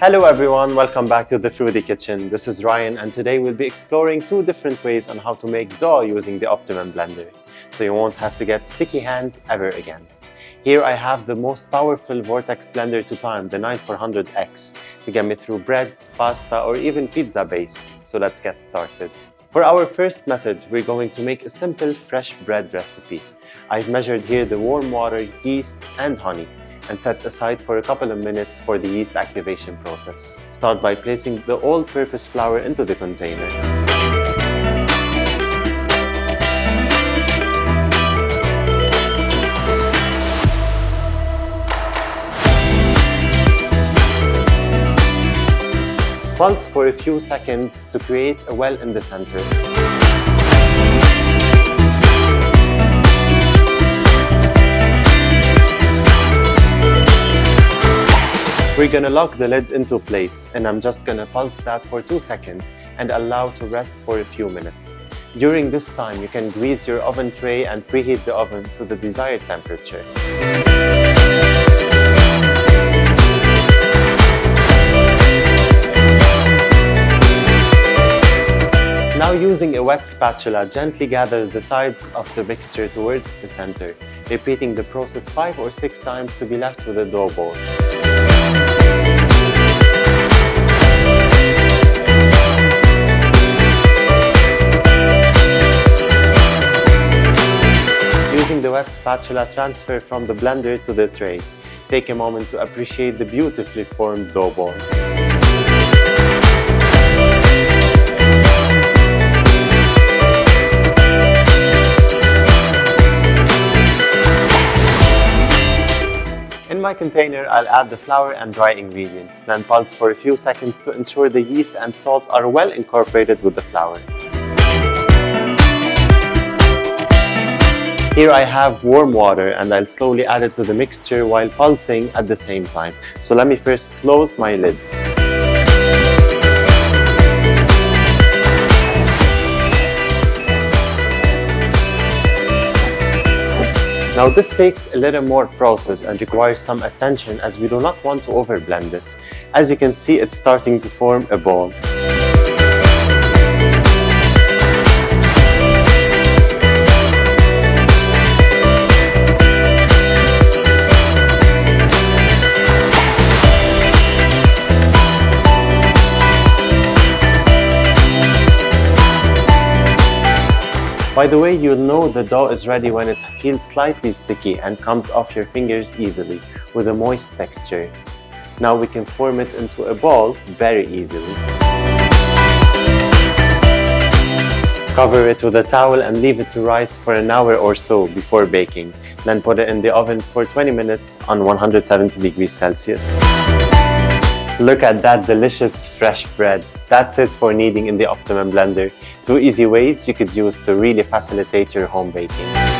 Hello everyone, welcome back to the Fruity Kitchen. This is Ryan and today we'll be exploring two different ways on how to make dough using the Optimum Blender, so you won't have to get sticky hands ever again. Here I have the most powerful Vortex Blender to time, the 9400X, to get me through breads, pasta or even pizza base. So let's get started. For our first method, we're going to make a simple fresh bread recipe. I've measured here the warm water, yeast and honey, and set aside for a couple of minutes for the yeast activation process. Start by placing the all-purpose flour into the container. Pulse for a few seconds to create a well in the center. We're gonna lock the lid into place, and I'm just gonna pulse that for 2 seconds and allow to rest for a few minutes. During this time, you can grease your oven tray and preheat the oven to the desired temperature. Now using a wet spatula, gently gather the sides of the mixture towards the center, repeating the process 5 or 6 times to be left with a dough ball. Using the wet spatula, transfer from the blender to the tray. Take a moment to appreciate the beautifully formed dough ball. In my container, I'll add the flour and dry ingredients, then pulse for a few seconds to ensure the yeast and salt are well incorporated with the flour. Here I have warm water and I'll slowly add it to the mixture while pulsing at the same time. So let me first close my lid. Now this takes a little more process and requires some attention as we do not want to overblend it. As you can see, it's starting to form a ball. By the way, you'll know the dough is ready when it feels slightly sticky and comes off your fingers easily with a moist texture. Now we can form it into a ball very easily. Cover it with a towel and leave it to rise for an hour or so before baking. Then put it in the oven for 20 minutes on 170 degrees Celsius. Look at that delicious fresh bread. That's it for kneading in the Optimum Blender. 2 easy ways you could use to really facilitate your home baking.